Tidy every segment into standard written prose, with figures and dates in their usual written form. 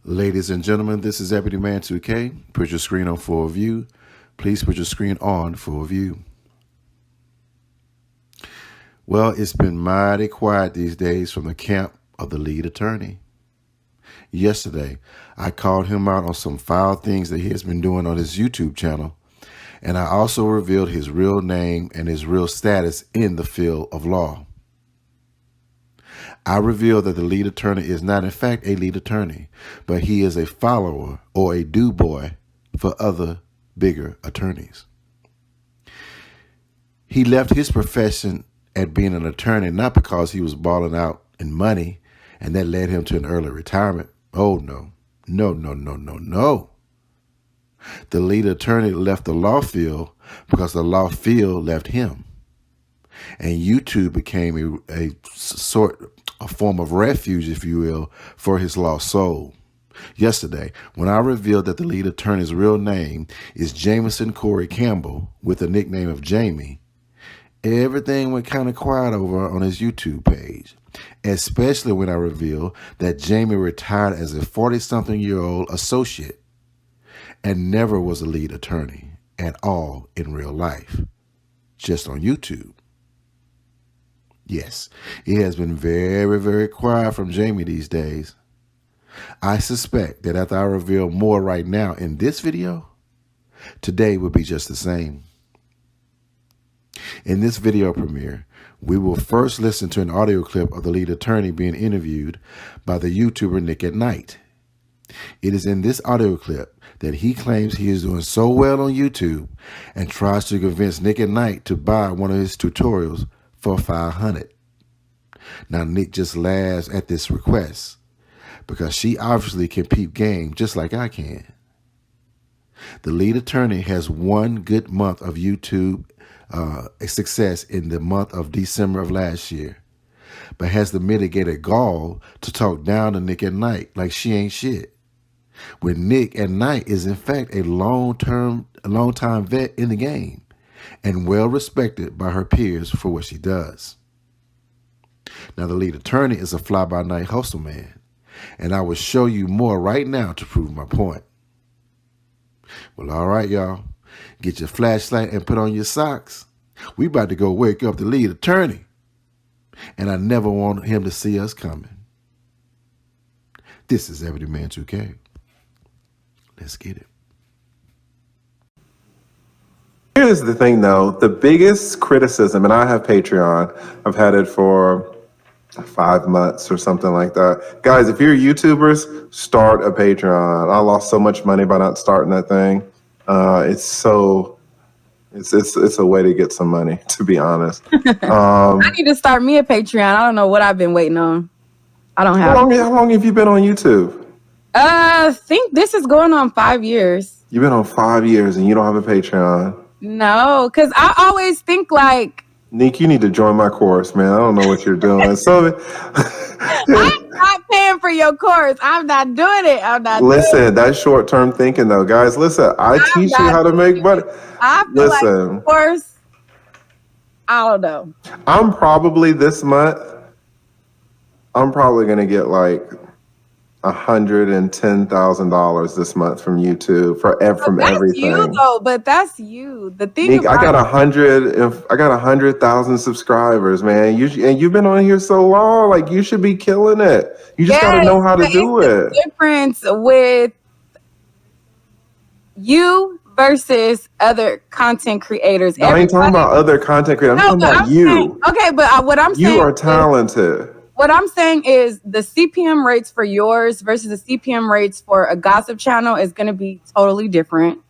Ladies and gentlemen, this is EbonyMan 2K. Put your screen on full view. Please put your screen on full view. Well, it's been mighty quiet these days from the camp of the lead attorney. Yesterday, I called him out on some foul things that he has been doing on his YouTube channel, and I also revealed his real name and his real status in the field of law. I revealed that the lead attorney is not in fact a lead attorney, but he is a follower or a do-boy for other bigger attorneys. He left his profession at being an attorney not because he was balling out in money and that led him to an early retirement. Oh, no. No. The lead attorney left the law field because the law field left him. And YouTube became a form of refuge, if you will, for his lost soul. Yesterday, when I revealed that the lead attorney's real name is Jameson Corey Campbell with the nickname of Jamie, everything went kind of quiet over on his YouTube page, especially when I revealed that Jamie retired as a 40-something-year-old associate and never was a lead attorney at all in real life, just on YouTube. Yes, it has been very, very quiet from Jamie these days. I suspect that after I reveal more right now in this video, today will be just the same. In this video premiere, we will first listen to an audio clip of the lead attorney being interviewed by the YouTuber nique. It is in this audio clip that he claims he is doing so well on YouTube and tries to convince nique to buy one of his tutorials for $500. Now, Nick just laughs at this request because she obviously can peep game just like I can. The lead attorney has one good month of YouTube success in the month of December of last year, but has the mitigated gall to talk down to nique like she ain't shit. When nique is in fact a long-time vet in the game and well respected by her peers for what she does. Now, the lead attorney is a fly-by-night hustle man, and I will show you more right now to prove my point. Well, all right, y'all. Get your flashlight and put on your socks. We about to go wake up the lead attorney, and I never want him to see us coming. This is EbonyMan 2K. Let's get it. Here's the thing, though. The biggest criticism, and I have Patreon. I've had it for 5 months or something like that. Guys, if you're YouTubers, start a Patreon. I lost so much money by not starting that thing. It's a way to get some money, to be honest. I need to start me a Patreon. I don't know what I've been waiting on. I don't have. How long have you been on YouTube? I think this is going on 5 years. You've been on 5 years and you don't have a Patreon. No, because I always think like, Nique, you need to join my course, man. I don't know what you're doing. So I'm not paying for your course. I'm not doing it. Listen, that's short-term thinking, though, guys. Listen, I teach you how to make money. I feel like the course, I don't know. I'm probably this month, I'm probably going to get like $110,000 this month from YouTube from everything. You though, but that's you. The thing Nique, I got 100,000 subscribers, man. You've been on here so long, like you should be killing it. You just got to know how to do it. The difference with you versus other content creators. I ain't talking about other content creators. I'm talking about you. Okay, but what I'm saying, you are talented. What I'm saying is the CPM rates for yours versus the CPM rates for a gossip channel is going to be totally different.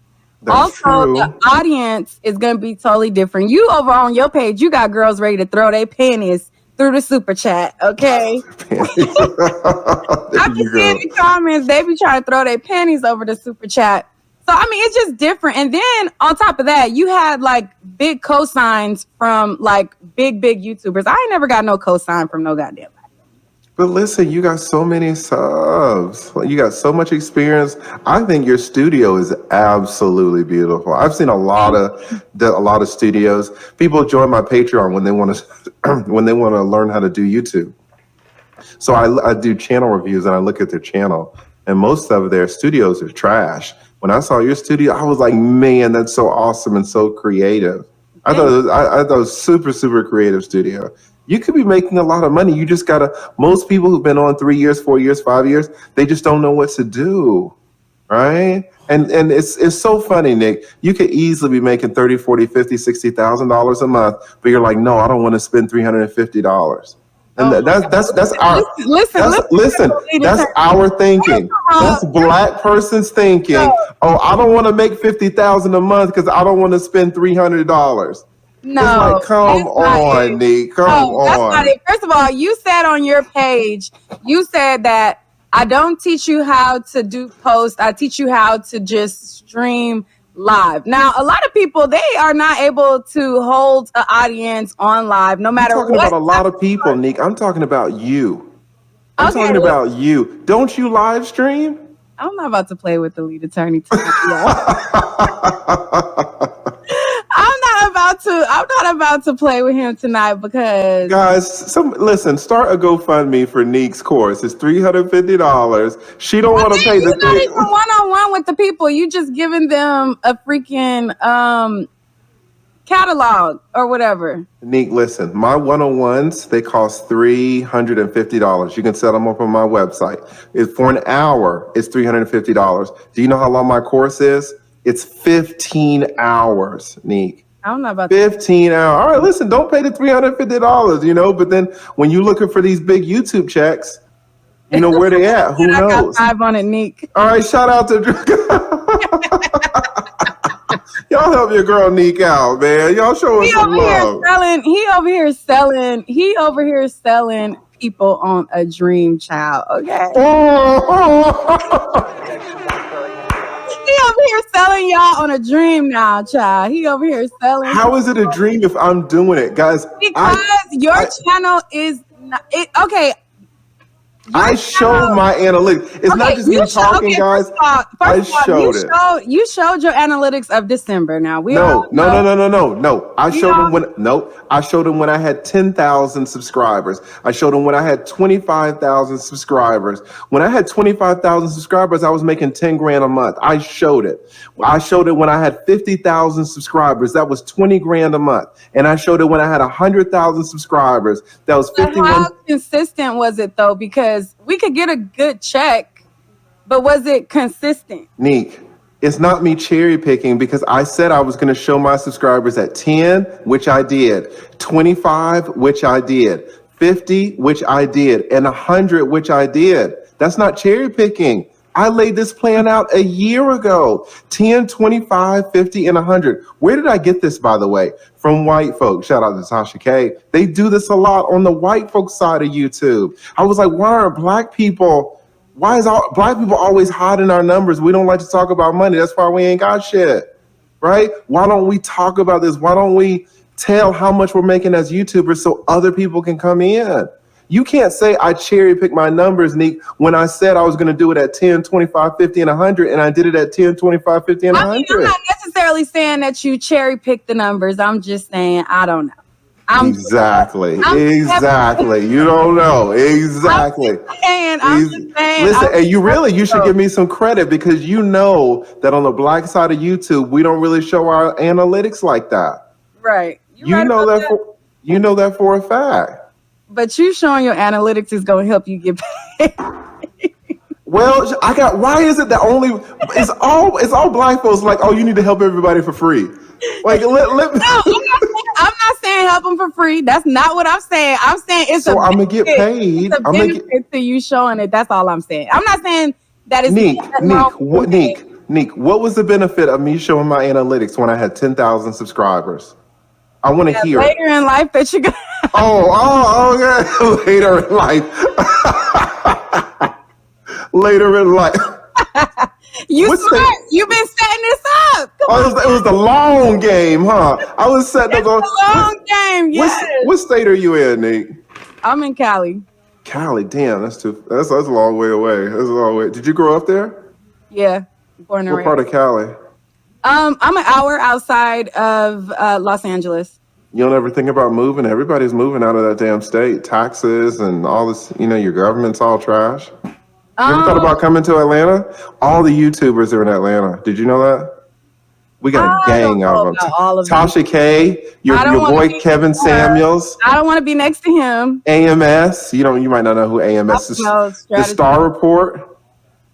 That's also, true. The audience is going to be totally different. You over on your page, you got girls ready to throw their panties through the super chat, okay? I can see in the comments, they be trying to throw their panties over the super chat. So, I mean, it's just different. And then on top of that, you had like big cosigns from like big YouTubers. I ain't never got no cosign from no goddamn. But listen, you got so many subs. You got so much experience. I think your studio is absolutely beautiful. I've seen a lot of studios. People join my Patreon when they want to learn how to do YouTube. So I do channel reviews and I look at their channel. and most of their studios are trash. When I saw your studio, I was like, man, that's so awesome and so creative. I thought it was super, super creative studio. You could be making a lot of money. You just gotta, most people who've been on 3 years, 4 years, 5 years, they just don't know what to do, right? And it's so funny, Nick. You could easily be making $30, $40, $50, $60,000 a month, but you're like, no, I don't want to spend $350. And that's our listen. That's our thinking. That's black person's thinking. Oh, I don't want to make $50,000 a month because I don't want to spend $300. No, it's like, come on, Nick. Come on. That's not it. First of all, you said on your page, you said that I don't teach you how to do posts. I teach you how to just stream live. Now, a lot of people, they are not able to hold an audience on live, no matter what. I'm talking about a lot of people, Nick. I'm talking about you. I'm talking about you. Don't you live stream? I'm not about to play with the lead attorney tonight. I'm not about to play with him tonight because guys, listen, start a GoFundMe for Nique's course. It's $350. She don't want to pay the thing. You're not even one-on-one with the people. You just giving them a freaking catalog or whatever. Nique, listen, my one-on-ones, they cost $350. You can set them up on my website. For an hour, it's $350. Do you know how long my course is? It's 15 hours, Nique. I'm not about 15 hours. All right, listen, don't pay the $350, but then when you're looking for these big YouTube checks, you know where they at. Who knows? I got 5 on it, Nique. All right, shout out to y'all help your girl Nique out, man. Y'all show us some love. He over here selling people on a dream, child. Okay. He over here selling y'all on a dream now, child. He over here selling. How is it a dream if I'm doing it, guys? Because your channel is not, okay. I showed my analytics. It's not just me talking, guys. I showed it. You showed your analytics of December. Now No. I showed them when I had 10,000 subscribers. I showed them when I had 25,000 subscribers. When I had 25,000 subscribers, I was making 10 grand a month. I showed it. I showed it when I had 50,000 subscribers. That was 20 grand a month. And I showed it when I had 100,000 subscribers. That was 51. How consistent was it though? Because we could get a good check, but was it consistent? Nique, it's not me cherry picking because I said I was going to show my subscribers at 10, which I did, 25, which I did, 50, which I did, and 100, which I did. That's not cherry picking. I laid this plan out a year ago. 10, 25, 50, and 100. Where did I get this, by the way? From white folks. Shout out to Tasha K. They do this a lot on the white folks side of YouTube. I was like, why is black people always hiding our numbers? We don't like to talk about money. That's why we ain't got shit, right? Why don't we talk about this? Why don't we tell how much we're making as YouTubers so other people can come in? You can't say I cherry pick my numbers, Nique, when I said I was going to do it at 10, 25, 50, and 100, and I did it at 10, 25, 50, and 100. I'm not necessarily saying that you cherry pick the numbers. I'm just saying, I don't know. Exactly. You don't know. Exactly. I'm just saying. Listen, and you should give me some credit because you know that on the black side of YouTube, we don't really show our analytics like that. Right. You know that for a fact. But you showing your analytics is going to help you get paid. Well, why is it that it's all black folks like, oh, you need to help everybody for free. Like, No, I'm not saying help them for free. That's not what I'm saying. I'm saying I'm going to get paid. It's a benefit to you showing it. That's all I'm saying. I'm not saying that it's Nique, what was the benefit of me showing my analytics when I had 10,000 subscribers? I want to hear later in life that you're gonna. Okay. Later in life. Later in life. You've been setting this up. It was the long game, huh? I was setting up the long game. Yes. What state are you in, Nique? I'm in Cali. Cali, damn, that's a long way away. That's a long way. Did you grow up there? Yeah, born and raised. What part of Cali? I'm an hour outside of Los Angeles. You don't ever think about moving? Everybody's moving out of that damn state. Taxes and all this, your government's all trash. You ever thought about coming to Atlanta? All the YouTubers are in Atlanta. Did you know that? We got a gang of them. All of Tasha K, your boy Kevin Samuels. I don't want to be next to him. AMS. You might not know who AMS is. The Star Report.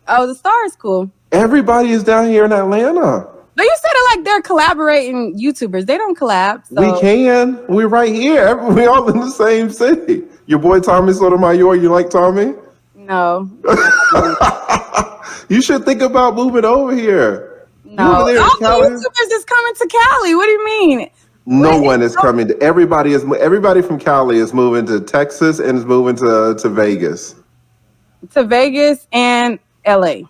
Oh, the Star is cool. Everybody is down here in Atlanta. But you said it like they're collaborating YouTubers. They don't collab. So. We can. We're right here. We all in the same city. Your boy Tommy Sotomayor. You like Tommy? No. You should think about moving over here. No. All the YouTubers is coming to Cali. What do you mean? No one is coming to. Everybody from Cali is moving to Texas and is moving to Vegas. To Vegas and LA.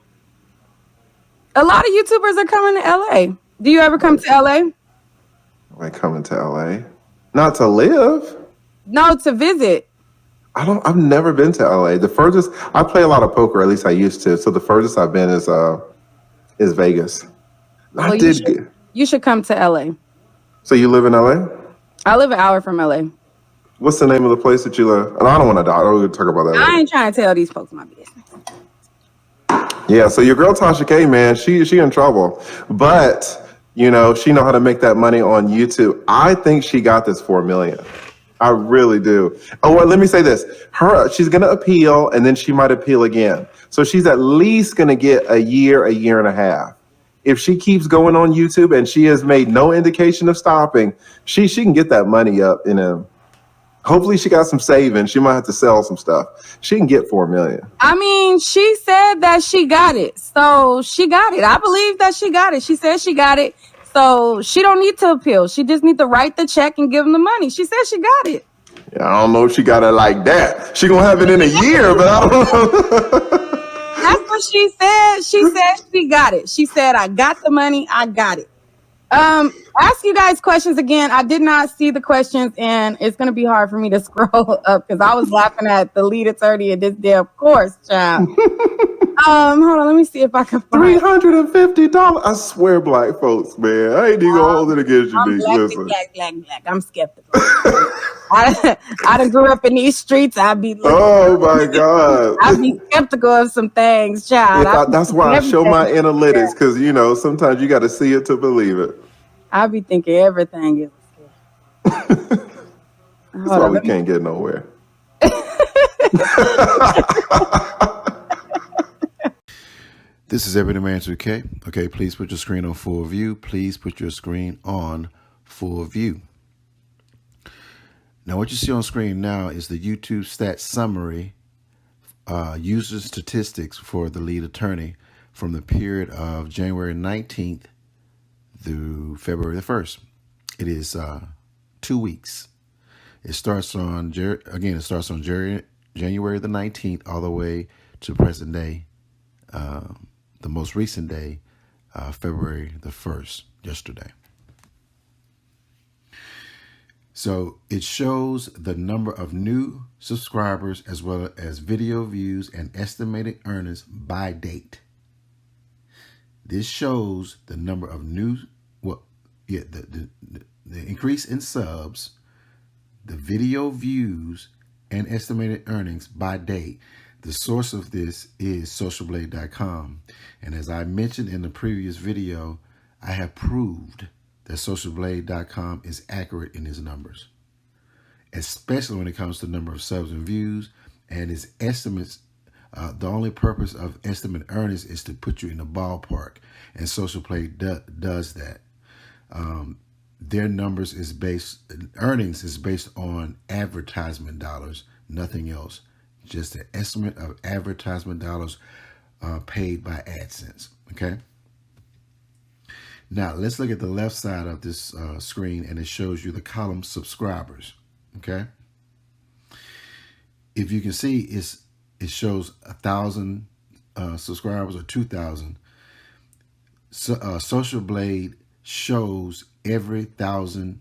A lot of YouTubers are coming to LA. Do you ever come to LA? Like coming to LA? Not to live. No, to visit. I've never been to LA. The furthest I play a lot of poker, at least I used to. So the furthest I've been is Vegas. Well, you should come to LA. So you live in LA? I live an hour from LA. What's the name of the place that you live? And I don't want to die. We'll talk about that later. I ain't trying to tell these folks my business. Yeah, so your girl Tasha K, man, she in trouble. But, she know how to make that money on YouTube. I think she got this $4 million. I really do. Oh, well, let me say this. She's going to appeal, and then she might appeal again. So she's at least going to get a year and a half. If she keeps going on YouTube and she has made no indication of stopping, she can get that money up in a... Hopefully she got some savings. She might have to sell some stuff. She can get $4 million. I mean, she said that she got it. So she got it. I believe that she got it. She said she got it. So she don't need to appeal. She just need to write the check and give them the money. She said she got it. Yeah, I don't know if she got it like that. She gonna have it in a year, but I don't know. That's what she said. She said she got it. She said, I got the money. I got it. Ask you guys questions again. I did not see the questions, and it's going to be hard for me to scroll up because I was laughing at the lead attorney and this damn course, child. Hold on, let me see if I can find $350. I swear, black folks, man. I ain't even gonna hold it against you, I'm black. I'm skeptical. I done grew up in these streets. Oh my God. I'd be skeptical of some things, child. That's why I show my analytics, because sometimes you got to see it to believe it. I be thinking everything is That's why we can't get nowhere. This is EbonyMan 2K. Okay, please put your screen on full view. Please put your screen on full view. Now, what you see on screen now is the YouTube stats summary, user statistics for the lead attorney from the period of January 19th through February the 1st. It is 2 weeks. It starts on, January the 19th all the way to present day, the most recent day, February the 1st, yesterday. So it shows the number of new subscribers as well as video views and estimated earnings by date. This shows the number of the increase in subs, the video views, and estimated earnings by date. The source of this is socialblade.com. And as I mentioned in the previous video, I have proved that socialblade.com is accurate in its numbers, especially when it comes to the number of subs and views and its estimates. The only purpose of estimate earnings is to put you in the ballpark, and SocialBlade does that. Their numbers earnings is based on advertisement dollars, nothing else. Just an estimate of advertisement dollars paid by AdSense. Okay. Now let's look at the left side of this screen, and it shows you the column subscribers. Okay. If you can see, it shows 1,000 subscribers or 2,000. So, SocialBlade shows every 1,000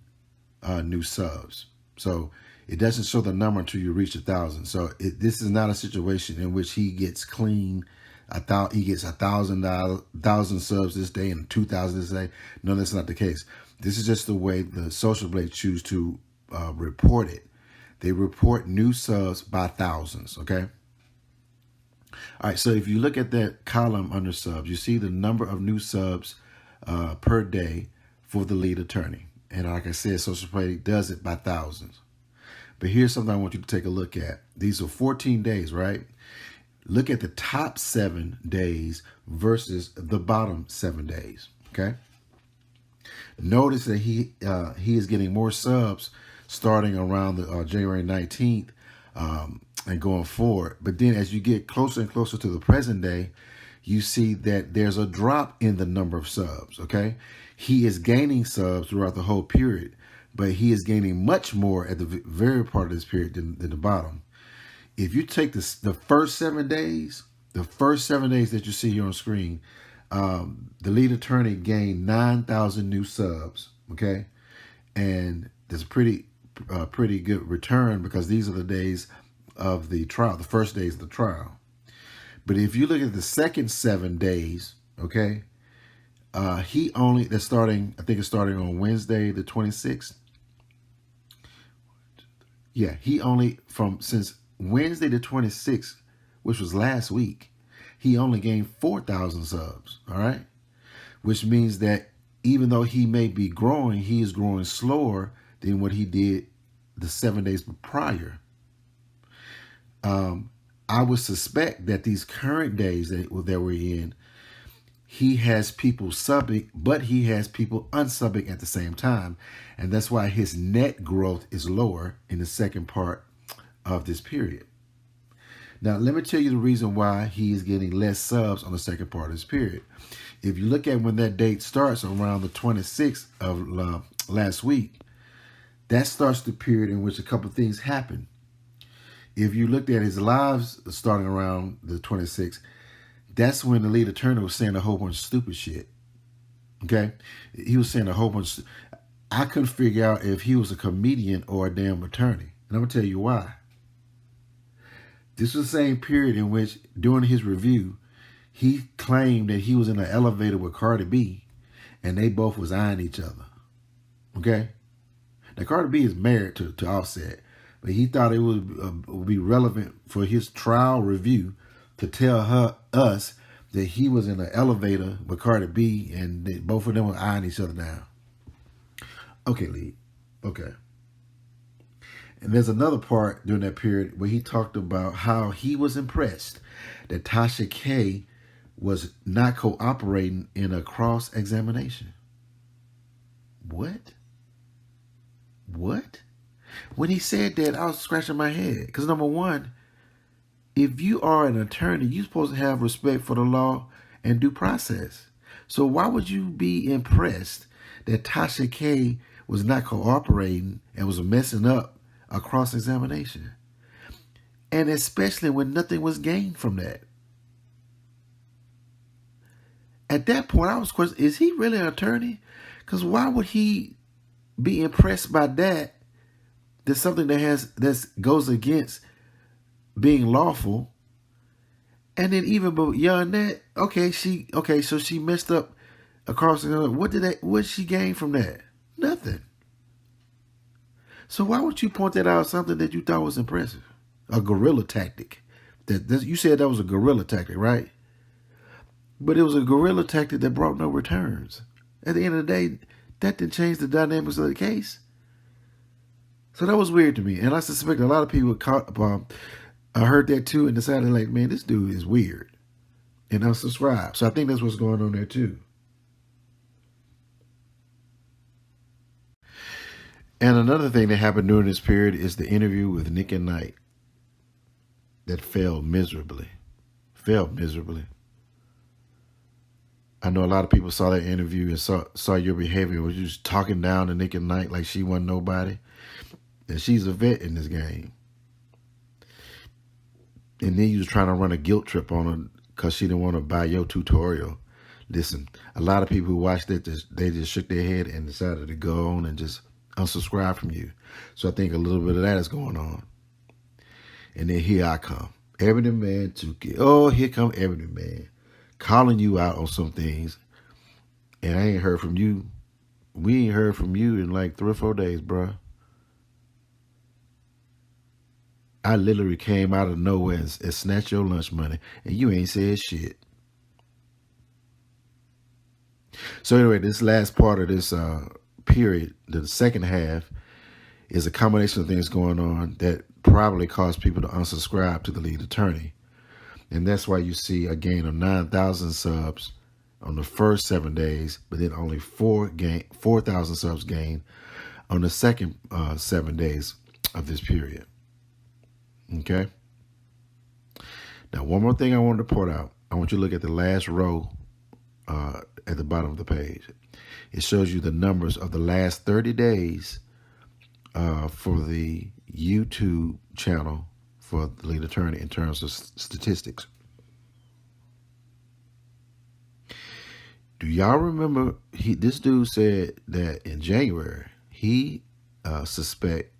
new subs. So it doesn't show the number until you reach 1,000. So this is not a situation in which he gets clean. He gets 1,000 subs this day and 2,000 this day. No, that's not the case. This is just the way the SocialBlade choose to report it. They report new subs by thousands. Okay. All right, so if you look at that column under subs, you see the number of new subs per day for the lead attorney. And like I said, Social Security does it by thousands. But here's something I want you to take a look at. These are 14 days, right? Look at the top 7 days versus the bottom 7 days, okay? Notice that he is getting more subs starting around the January 19th and going forward. But then as you get closer and closer to the present day, you see that there's a drop in the number of subs, okay? He is gaining subs throughout the whole period, but he is gaining much more at the very part of this period than the bottom. If you take the first 7 days, that you see here on screen, the lead attorney gained 9,000 new subs, okay? And that's a pretty good return because these are the days of the trial, the first days of the trial. But if you look at the second 7 days, okay, that's starting, I think it's starting on Wednesday the 26th. Yeah, since Wednesday the 26th, which was last week, he only gained 4,000 subs, all right? Which means that even though he may be growing, he is growing slower than what he did the 7 days prior. I would suspect that these current days that we're in, he has people subbing, but he has people unsubbing at the same time. And that's why his net growth is lower in the second part of this period. Now, let me tell you the reason why he is getting less subs on the second part of this period. If you look at when that date starts around the 26th of last week, that starts the period in which a couple of things happen. If you looked at his lives starting around the 26th, that's when the lead attorney was saying a whole bunch of stupid shit. Okay? He was saying a whole bunch. I couldn't figure out if he was a comedian or a damn attorney. And I'm going to tell you why. This was the same period in which, during his review, he claimed that he was in an elevator with Cardi B and they both was eyeing each other. Okay? Now, Cardi B is married to Offset, but he thought it would be relevant for his trial review to tell us that he was in an elevator with Cardi B and that both of them were eyeing each other down. Okay, Lee. Okay. And there's another part during that period where he talked about how he was impressed that Tasha K was not cooperating in a cross-examination. What? When he said that, I was scratching my head. Because number one, if you are an attorney, you're supposed to have respect for the law and due process. So why would you be impressed that Tasha K was not cooperating and was messing up a cross-examination? And especially when nothing was gained from that. At that point, I was questioning, is he really an attorney? Because why would he be impressed by that? There's something that goes against being lawful. And then even beyond that, so she messed up across the other. What did she gain from that? Nothing. So why would you point that out, something that you thought was impressive? A guerrilla tactic. You said that was a guerrilla tactic, right? But it was a guerrilla tactic that brought no returns. At the end of the day, that didn't change the dynamics of the case. So that was weird to me. And I suspect a lot of people I heard that too and decided, like, man, this dude is weird. And unsubscribed. So I think that's what's going on there too. And another thing that happened during this period is the interview with Nique and Nite that failed miserably. I know a lot of people saw that interview and saw your behavior. Was you just talking down to Nique and Nite like she wasn't nobody? And she's a vet in this game. And then you was trying to run a guilt trip on her because she didn't want to buy your tutorial. Listen, a lot of people who watched it, they just shook their head and decided to go on and just unsubscribe from you. So I think a little bit of that is going on. And then here I come. EbonyMan took it. Oh, here come EbonyMan. Calling you out on some things. And I ain't heard from you. We ain't heard from you in like 3 or 4 days, bruh. I literally came out of nowhere and snatched your lunch money, and you ain't said shit. So anyway, this last part of this period, the second half, is a combination of things going on that probably caused people to unsubscribe to the lead attorney. And that's why you see a gain of 9,000 subs on the first 7 days, but then only 4,000 subs gained on the second 7 days of this period. Okay? Now, one more thing I wanted to point out. I want you to look at the last row at the bottom of the page. It shows you the numbers of the last 30 days for the YouTube channel for the lead attorney in terms of statistics. Do y'all remember this dude said that in January he expect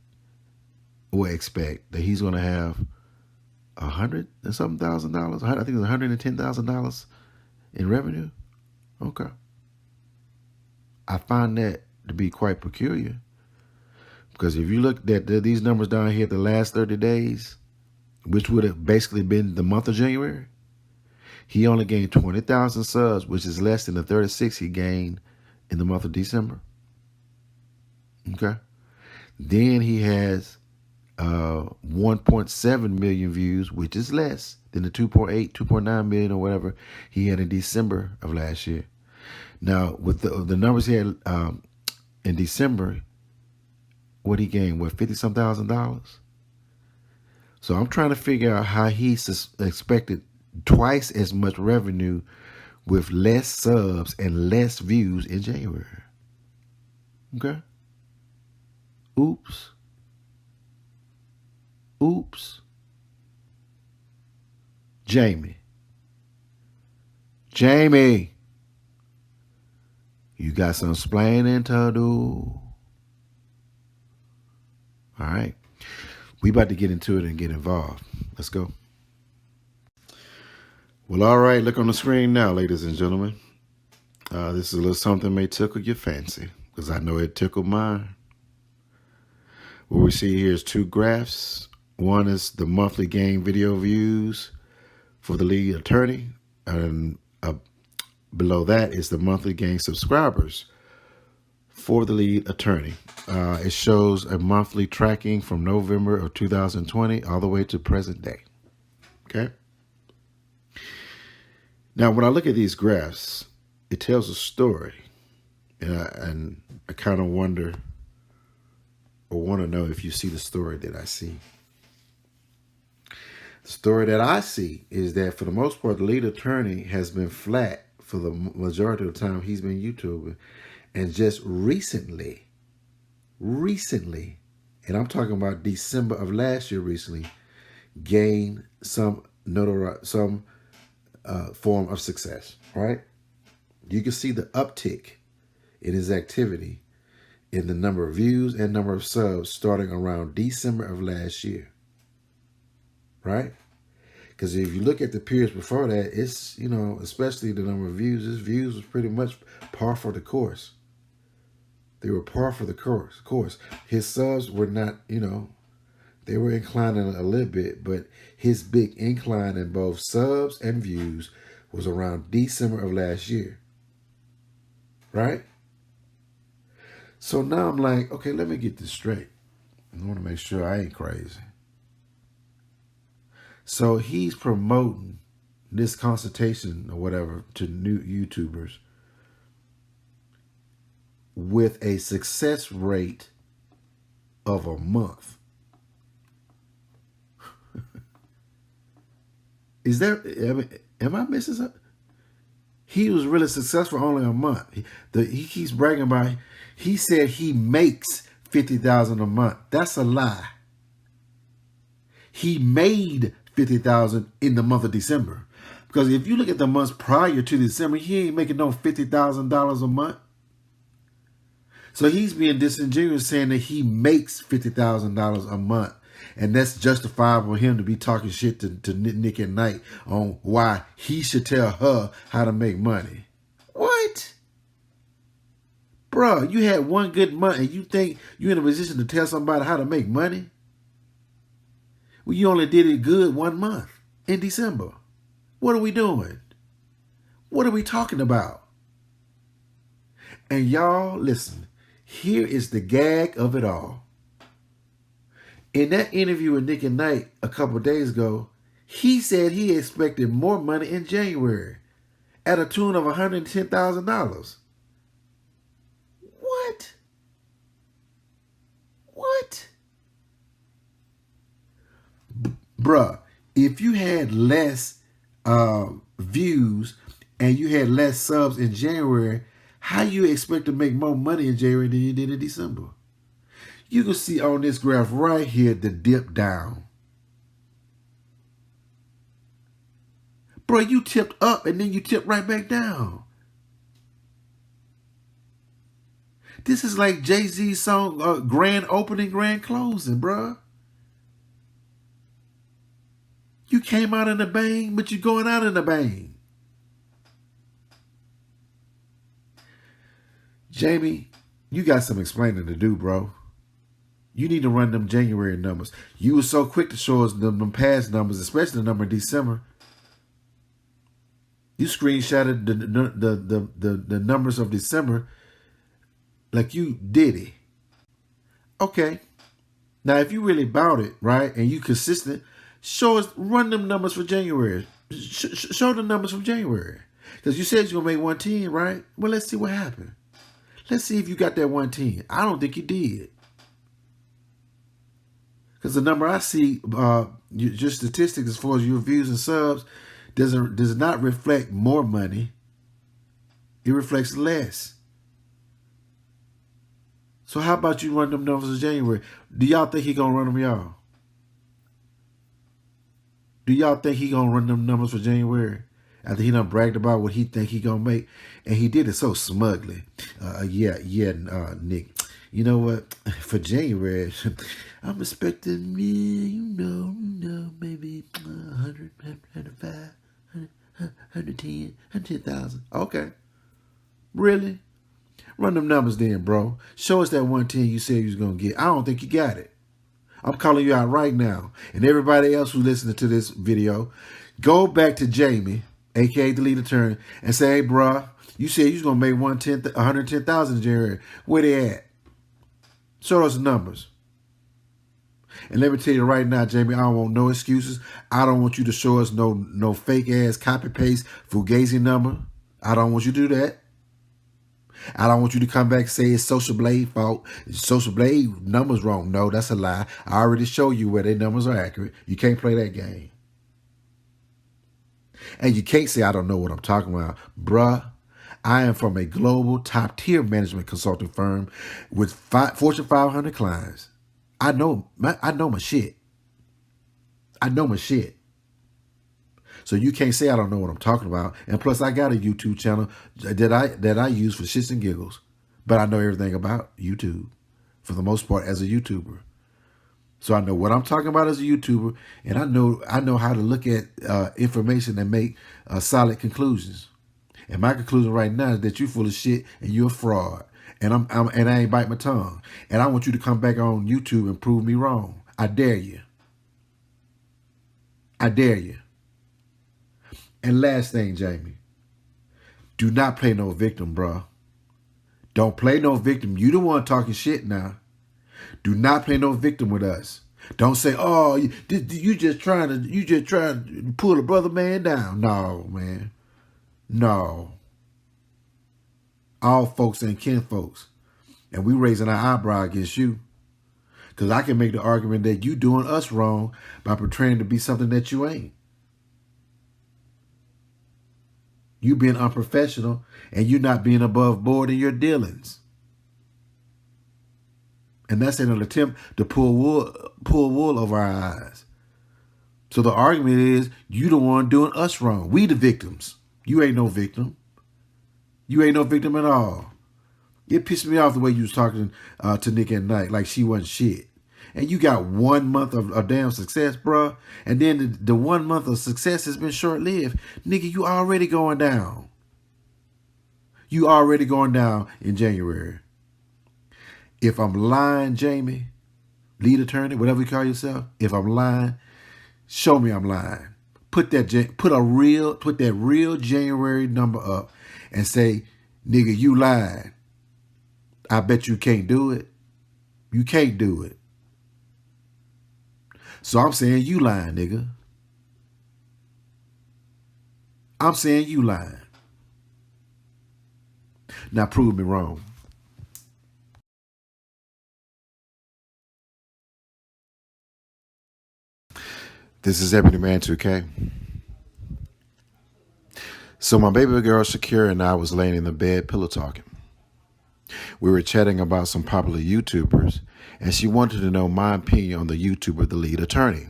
that he's going to have $100,000 and something thousand dollars. I think it's $110,000 in revenue. Okay, I find that to be quite peculiar, because if you look at these numbers down here, the last 30 days, which would have basically been the month of January, he only gained 20,000 subs, which is less than the 36 he gained in the month of December. Okay. Then he has 1.7 million views, which is less than the 2.8, 2.9 million or whatever he had in December of last year. Now, with the numbers he had in December, what he gained, $50-some thousand? So I'm trying to figure out how he expected twice as much revenue with less subs and less views in January. Okay. Oops. Jamie, you got some explaining to do. All right. We about to get into it and get involved. Let's go. Well, all right. Look on the screen now, ladies and gentlemen. This is a little something may tickle your fancy, because I know it tickled mine. What we see here is two graphs. One is the monthly gain video views for the lead attorney, and below that is the monthly gain subscribers for the lead attorney. It shows a monthly tracking from November of 2020 all the way to present day. Okay. Now, when I look at these graphs, it tells a story, and I kind of wonder or want to know if you see the story that I see. The story that I see is that for the most part, the lead attorney has been flat for the majority of the time he's been YouTubing, and just recently, and I'm talking about December of last year, recently gained some form of success. Right? You can see the uptick in his activity in the number of views and number of subs starting around December of last year. Right? Because if you look at the periods before that, it's, especially the number of views, his views was pretty much par for the course. They were par for the course. His subs were not, they were inclining a little bit, but his big incline in both subs and views was around December of last year. Right? So now I'm like, okay, let me get this straight. I want to make sure I ain't crazy. So he's promoting this consultation or whatever to new YouTubers with a success rate of a month. Is that, am I missing something? He was really successful only a month. He keeps bragging about, he said he makes $50,000 a month. That's a lie. He made $50,000 in the month of December. Because if you look at the months prior to December, he ain't making no $50,000 a month. So he's being disingenuous saying that he makes $50,000 a month. And that's justifiable for him to be talking shit to Nique and Nite on why he should tell her how to make money. What? Bro, you had one good month and you think you're in a position to tell somebody how to make money? Well, you only did it good 1 month in December. What are we doing? What are we talking about? And y'all, listen, here is the gag of it all. In that interview with Nick and Nite a couple of days ago, he said he expected more money in January at a tune of $110,000. What? What? Bruh, if you had less views and you had less subs in January, how you expect to make more money in January than you did in December? You can see on this graph right here the dip down. Bro, you tipped up and then you tipped right back down. This is like Jay-Z's song, grand opening, grand closing, bro. You came out in a bang, but you're going out in a bang. Jamie, you got some explaining to do, bro. You need to run them January numbers. You were so quick to show us them past numbers, especially the number in December. You screenshotted the numbers of December like you did it. Okay. Now, if you really about it, right, and you consistent, show us, run them numbers for January. Show the numbers from January. Because you said you're going to make 110, right? Well, let's see what happened. Let's see if you got that 110. I don't think you did. Because the number I see, your statistics as far as your views and subs, does not reflect more money. It reflects less. So how about you run them numbers in January? Do y'all think he gonna run them, y'all? Do y'all think he gonna run them numbers for January? After he done bragged about what he think he gonna make. And he did it so smugly. Nick. You know what? For January, I'm expecting maybe 100, 105, 110, 110,000. Okay. Really? Run them numbers then, bro. Show us that 110 you said you was going to get. I don't think you got it. I'm calling you out right now. And everybody else who's listening to this video, go back to Jamie, a.k.a. the lead attorney, and say, hey, bro, you said you was going to make 110,000 in January. Where they at? Show us the numbers. And let me tell you right now, Jamie, I don't want no excuses. I don't want you to show us no fake-ass copy-paste Fugazi number. I don't want you to do that. I don't want you to come back and say it's Social Blade fault. Social Blade numbers wrong. No, that's a lie. I already showed you where their numbers are accurate. You can't play that game. And you can't say I don't know what I'm talking about. Bruh, I am from a global top-tier management consulting firm with Fortune 500 clients. I know my shit. I know my shit. So you can't say I don't know what I'm talking about. And plus, I got a YouTube channel that I use for shits and giggles. But I know everything about YouTube, for the most part, as a YouTuber. So I know what I'm talking about as a YouTuber, and I know how to look at information and make solid conclusions. And my conclusion right now is that you're full of shit and you're a fraud. And I ain't bite my tongue. And I want you to come back on YouTube and prove me wrong. I dare you. I dare you. And last thing, Jamie, do not play no victim, bro. Don't play no victim. You the one talking shit now. Do not play no victim with us. Don't say, oh, you just trying to pull a brother man down. No, man. No. All folks ain't kin folks. And we raising our eyebrow against you. Because I can make the argument that you doing us wrong by portraying to be something that you ain't. You being unprofessional and you not being above board in your dealings. And that's in an attempt to pull wool over our eyes. So the argument is you the one doing us wrong. We the victims. You ain't no victim. You ain't no victim at all. It pissed me off the way you was talking to Nick at night like she wasn't shit. And you got 1 month of damn success, bruh. And then the 1 month of success has been short-lived. Nigga, you already going down. You already going down in January. If I'm lying, Jamie, lead attorney, whatever you call yourself, if I'm lying, Show me I'm lying. Put that real January number up and say, nigga, you lied. I bet you can't do it. You can't do it. So I'm saying you lying, nigga. I'm saying you lying. Now prove me wrong. This is EbonyMan 2K. So my baby girl Shakira and I was laying in the bed pillow talking. We were chatting about some popular YouTubers, and she wanted to know my opinion on the YouTuber, The Lead Attorney.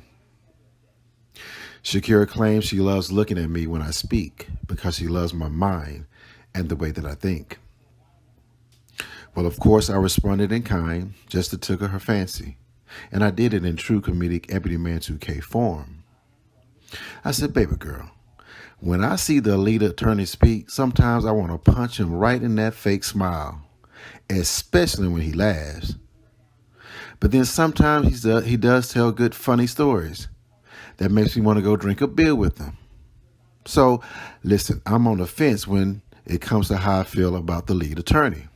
Shakira claims she loves looking at me when I speak because she loves my mind and the way that I think. Well, of course, I responded in kind, just to tickle her fancy, and I did it in true comedic EbonyMan 2K form. I said, baby girl, when I see the lead attorney speak, sometimes I want to punch him right in that fake smile, especially when he laughs. But then sometimes he does tell good, funny stories that makes me want to go drink a beer with him. So, listen, I'm on the fence when it comes to how I feel about the lead attorney.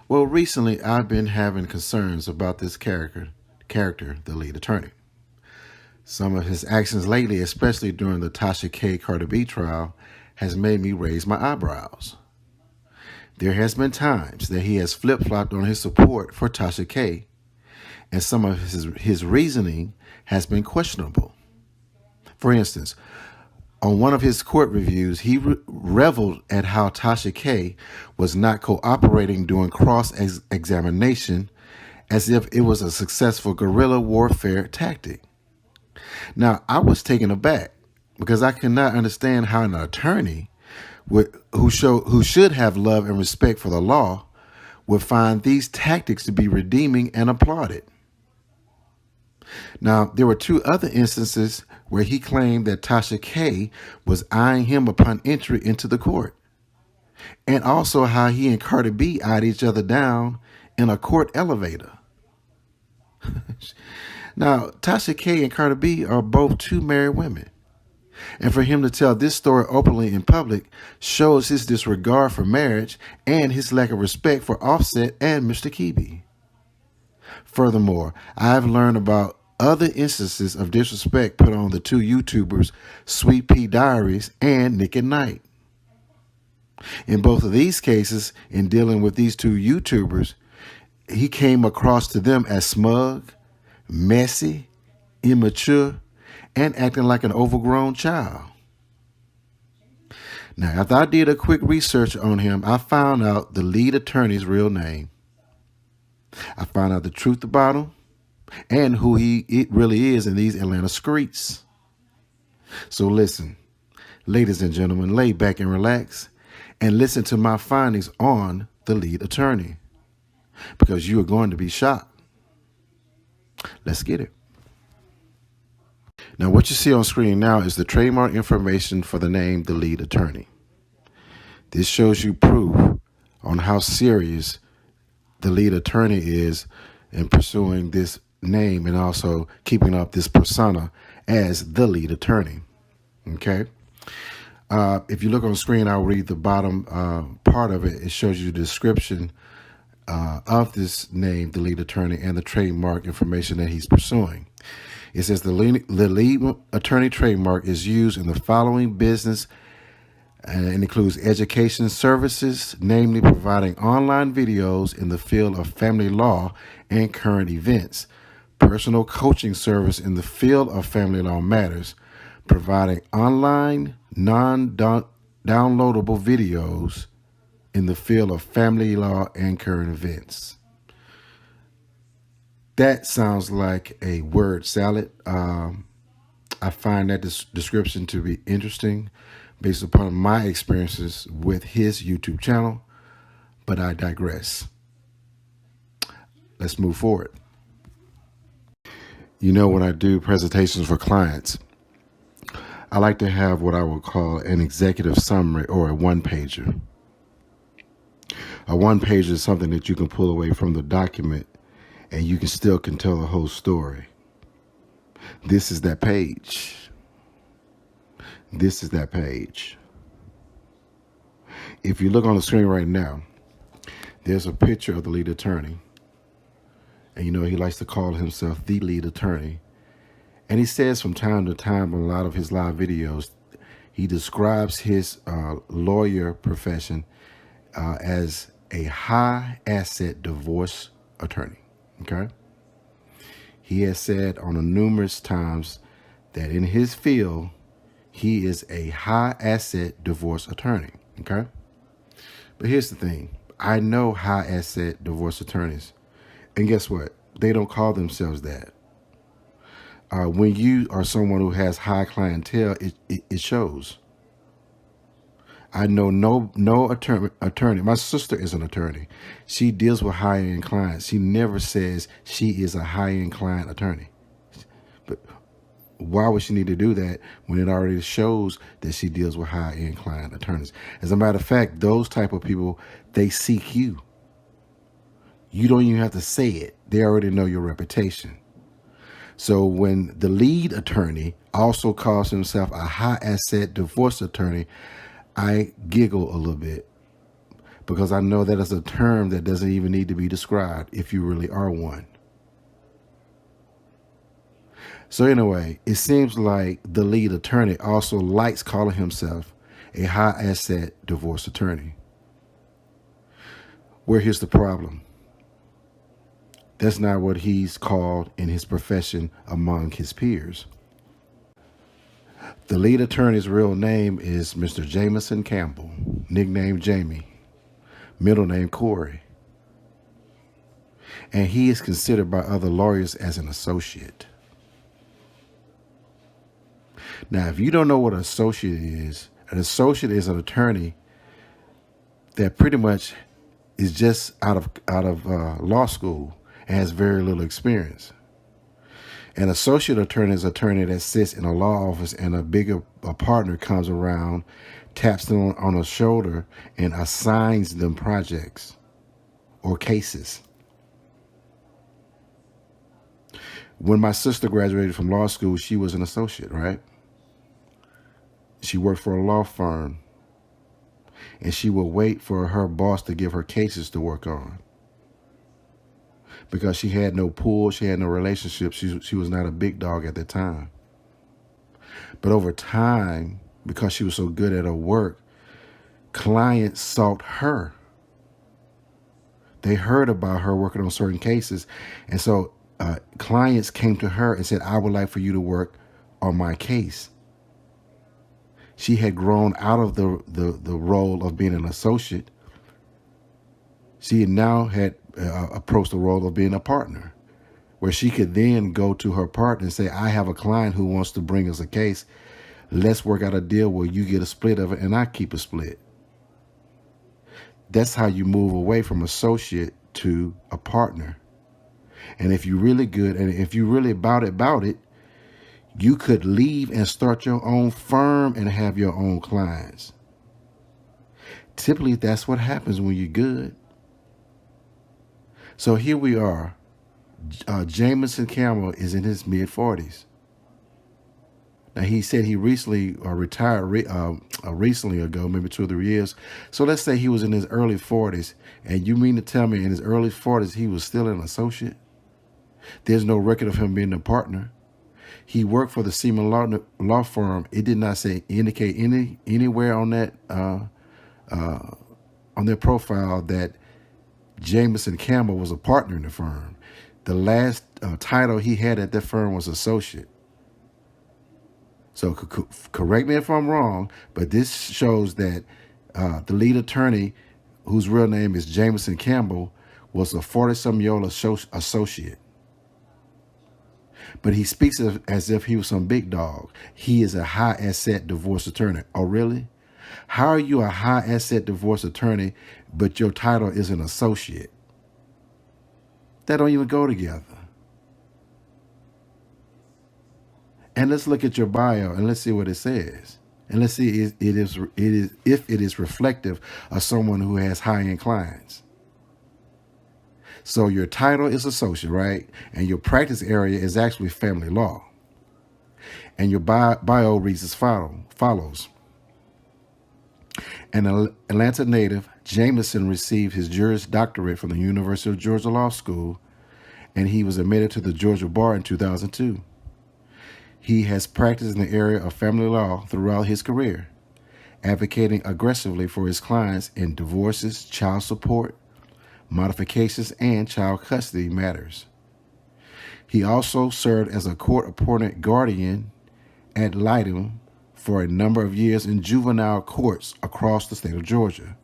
Well, recently I've been having concerns about this character, the lead attorney. Some of his actions lately, especially during the Tasha K. Cardi B trial, has made me raise my eyebrows. There has been times that he has flip-flopped on his support for Tasha K, and some of his reasoning has been questionable. For instance, on one of his court reviews, he reveled at how Tasha K was not cooperating during cross-examination as if it was a successful guerrilla warfare tactic. Now, I was taken aback because I could not understand how an attorney who should have love and respect for the law would find these tactics to be redeeming and applauded. Now, there were two other instances where he claimed that Tasha K was eyeing him upon entry into the court, and also how he and Cardi B eyed each other down in a court elevator. Now, Tasha K and Cardi B are both two married women, and for him to tell this story openly in public shows his disregard for marriage and his lack of respect for Offset and Mr. Kibi. Furthermore, I've learned about other instances of disrespect put on the two YouTubers, Sweet Pea Diaries and Nique and Nite. In both of these cases, in dealing with these two YouTubers, he came across to them as smug, messy, immature, and acting like an overgrown child. Now, after I did a quick research on him, I found out the lead attorney's real name. I found out the truth about him and who it really is in these Atlanta streets. So listen, ladies and gentlemen, lay back and relax and listen to my findings on the lead attorney, because you are going to be shocked. Let's get it. Now, what you see on screen now is the trademark information for the name the lead attorney. This shows you proof on how serious the lead attorney is in pursuing this name and also keeping up this persona as the lead attorney. Okay. If you look on screen, I'll read the bottom part of it. It shows you the description of this name, the lead attorney, and the trademark information that he's pursuing. It says the lead attorney trademark is used in the following business and includes education services, namely providing online videos in the field of family law and current events, personal coaching service in the field of family law matters, providing online non-downloadable videos in the field of family law and current events. That sounds like a word salad. I find that description to be interesting based upon my experiences with his YouTube channel, but I digress. Let's move forward. You know, when I do presentations for clients, I like to have what I would call an executive summary or a one-pager. A one-pager is something that you can pull away from the document and you can tell the whole story. This is that page. This is that page. If you look on the screen right now, there's a picture of the lead attorney. And you know, he likes to call himself the lead attorney. And he says from time to time on a lot of his live videos, he describes his lawyer profession as a high asset divorce attorney. Okay. He has said on a numerous times that in his field, he is a high asset divorce attorney. Okay. But here's the thing. I know high asset divorce attorneys. And guess what? They don't call themselves that. When you are someone who has high clientele, it shows. I know no attorney. My sister is an attorney. She deals with high-end clients. She never says she is a high-end client attorney. But why would she need to do that when it already shows that she deals with high-end client attorneys? As a matter of fact, those type of people, they seek you. You don't even have to say it. They already know your reputation. So when the lead attorney also calls himself a high asset divorce attorney, I giggle a little bit because I know that is a term that doesn't even need to be described if you really are one. So anyway, it seems like the lead attorney also likes calling himself a high asset divorce attorney. Well, here's the problem. That's not what he's called in his profession among his peers. The lead attorney's real name is Mr. Jamison Campbell, nicknamed Jamie, middle name Corey. And he is considered by other lawyers as an associate. Now, if you don't know what an associate is an attorney that pretty much is just out of law school and has very little experience. An associate attorney is an attorney that sits in a law office and a partner comes around, taps them on the shoulder, and assigns them projects or cases. When my sister graduated from law school, she was an associate, right? She worked for a law firm, and she would wait for her boss to give her cases to work on. Because she had no pull, she had no relationship. She was not a big dog at the time. But over time, because she was so good at her work, clients sought her. They heard about her working on certain cases. And so clients came to her and said, I would like for you to work on my case. She had grown out of the role of being an associate. She now had approached the role of being a partner, where she could then go to her partner and say, I have a client who wants to bring us a case. Let's work out a deal where you get a split of it and I keep a split. That's how you move away from associate to a partner. And if you're really good and if you're really about it, you could leave and start your own firm and have your own clients. Typically, that's what happens when you're good. So here we are. Jamison Campbell is in his mid-40s. Now, he said he recently retired recently ago, maybe 2 or 3 years. So let's say he was in his early 40s. And you mean to tell me in his early 40s he was still an associate? There's no record of him being a partner. He worked for the Seaman law firm. It did not indicate anywhere on that on their profile that Jamison Campbell was a partner in the firm. The last title he had at that firm was associate. So correct me if I'm wrong, but this shows that the lead attorney, whose real name is Jamison Campbell, was a 40-some-year-old associate. But he speaks as if he was some big dog. He is a high asset divorce attorney. Oh, really? How are you a high asset divorce attorney, but your title is an associate? That don't even go together. And let's look at your bio and let's see what it says. And let's see if it is reflective of someone who has high-end clients. So your title is associate, right? And your practice area is actually family law. And your bio reads as follows. An Atlanta native, Jameson received his Juris Doctorate from the University of Georgia Law School, and he was admitted to the Georgia Bar in 2002. He has practiced in the area of family law throughout his career, advocating aggressively for his clients in divorces, child support, modifications, and child custody matters. He also served as a court-appointed guardian ad litem for a number of years in juvenile courts across the state of Georgia.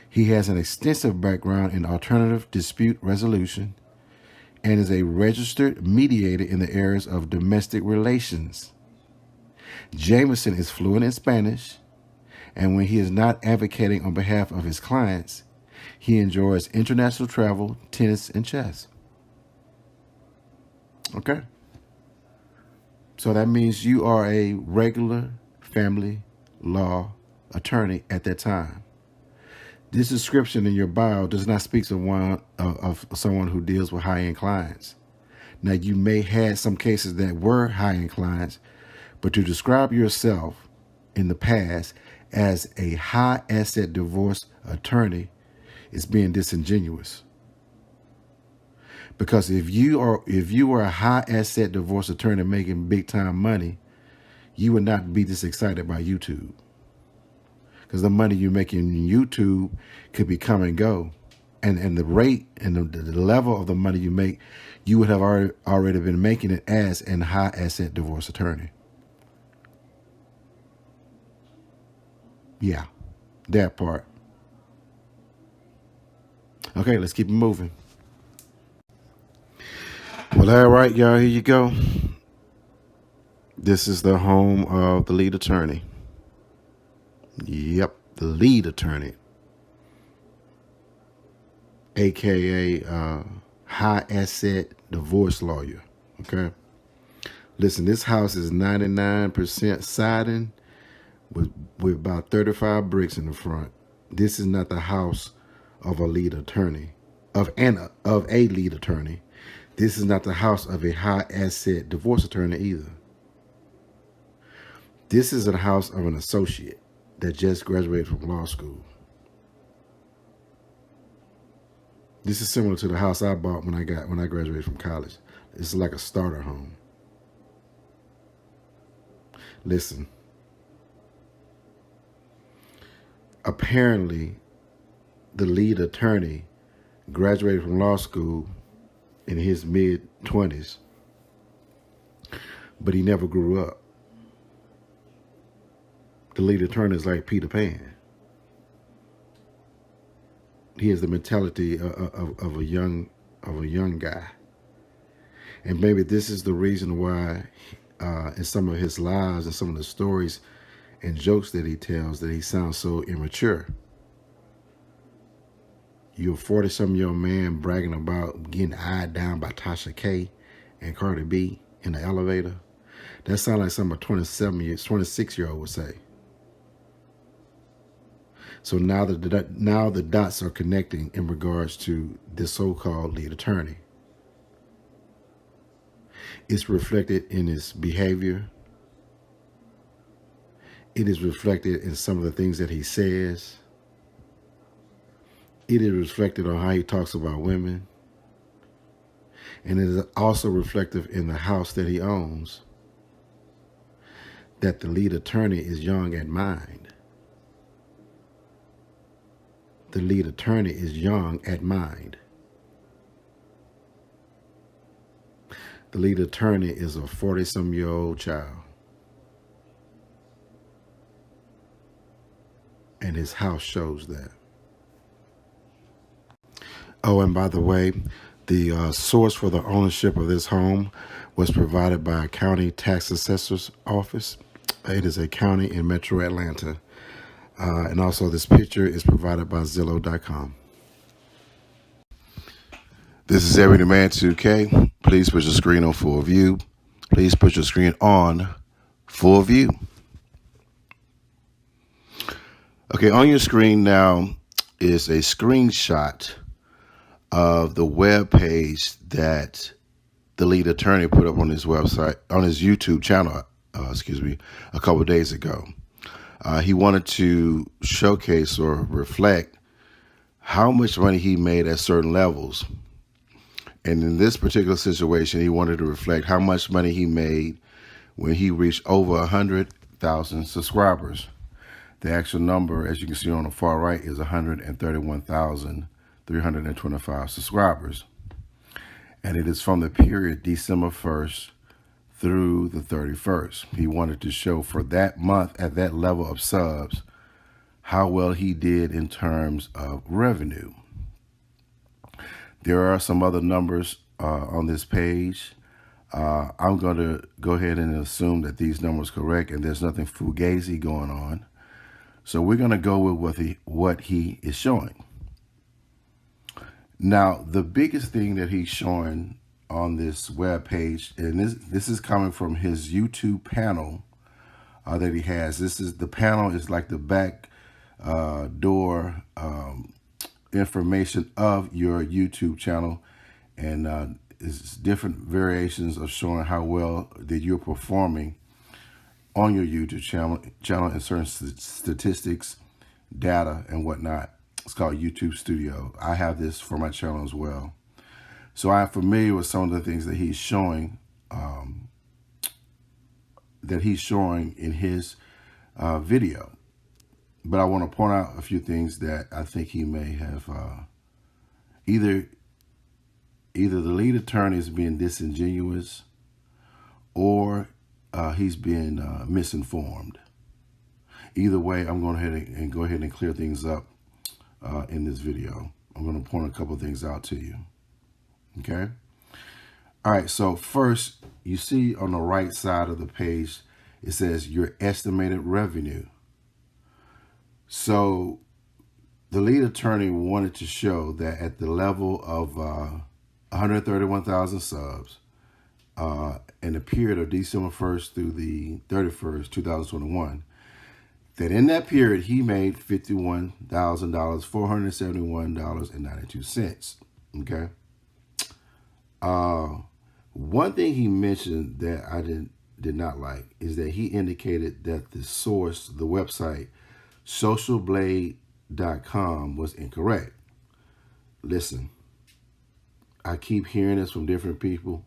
He has an extensive background in alternative dispute resolution and is a registered mediator in the areas of domestic relations. Jameson is fluent in Spanish, and when he is not advocating on behalf of his clients, he enjoys international travel, tennis, and chess. Okay. So that means you are a regular family law attorney at that time. This description in your bio does not speak of someone who deals with high-end clients. Now, you may have some cases that were high-end clients, but to describe yourself in the past as a high-asset divorce attorney is being disingenuous. Because if you are a high-asset divorce attorney making big-time money, you would not be this excited by YouTube. Because the money you make in YouTube could be come and go. And the rate and the level of the money you make, you would have already been making it as a high-asset divorce attorney. Yeah, that part. Okay, let's keep it moving. Well, all right, y'all, here you go. This is the home of the lead attorney. Yep, the lead attorney, aka high asset divorce lawyer. Okay. Listen, this house is 99% siding with about 35 bricks in the front. This is not the house of a lead attorney, of a lead attorney. This is not the house of a high asset divorce attorney either. This is a house of an associate that just graduated from law school. This is similar to the house I bought when I graduated from college. It's like a starter home. Listen. Apparently, the lead attorney graduated from law school in his mid-20s, but he never grew up. The lead attorney is like Peter Pan. He has the mentality of a young guy, and maybe this is the reason why, in some of his lies and some of the stories and jokes that he tells, that he sounds so immature. You're a 40-some-year-old man bragging about getting eyed down by Tasha K and Cardi B in the elevator. That sounds like something a 26-year-old would say. So now the dots are connecting in regards to this so-called lead attorney. It's reflected in his behavior. It is reflected in some of the things that he says. It is reflected on how he talks about women. And it is also reflective in the house that he owns, that the lead attorney is young at mind. The lead attorney is young at mind. The lead attorney is a 40-some-year-old child. And his house shows that. Oh, and by the way, the source for the ownership of this home was provided by a county tax assessor's office. It is a county in Metro Atlanta. And also this picture is provided by Zillow.com. This is EbonyMan 2K. Please put your screen on full view. Please put your screen on full view. Okay, on your screen now is a screenshot of the web page that the lead attorney put up on his website, on his YouTube channel, a couple of days ago. He wanted to showcase or reflect how much money he made at certain levels. And in this particular situation, he wanted to reflect how much money he made when he reached over 100,000 subscribers. The actual number, as you can see on the far right, is 131,325 subscribers. And it is from the period December 1st through the 31st. He wanted to show for that month at that level of subs how well he did in terms of revenue. There are some other numbers on this page. I'm going to go ahead and assume that these numbers are correct and there's nothing fugazi going on. So we're going to go with what he is showing. Now, the biggest thing that he's showing on this web page, and this is coming from his YouTube panel that he has. The panel is like the back door information of your YouTube channel, and it's different variations of showing how well that you're performing on your YouTube channel in certain statistics, data, and whatnot. It's called YouTube Studio. I have this for my channel as well. So I'm familiar with some of the things that he's showing in his video. But I want to point out a few things that I think he may have either the lead attorney is being disingenuous or he's being misinformed. Either way, I'm going to go ahead and clear things up in this video. I'm going to point a couple of things out to you. Okay. All right. So first, you see on the right side of the page, it says your estimated revenue. So the lead attorney wanted to show that at the level of 131,000 subs in the period of December 1st through the 31st, 2021, that in that period, he made $51,000, $471.92. Okay. One thing he mentioned that I did not like is that he indicated that the source, the website, socialblade.com was incorrect. Listen, I keep hearing this from different people.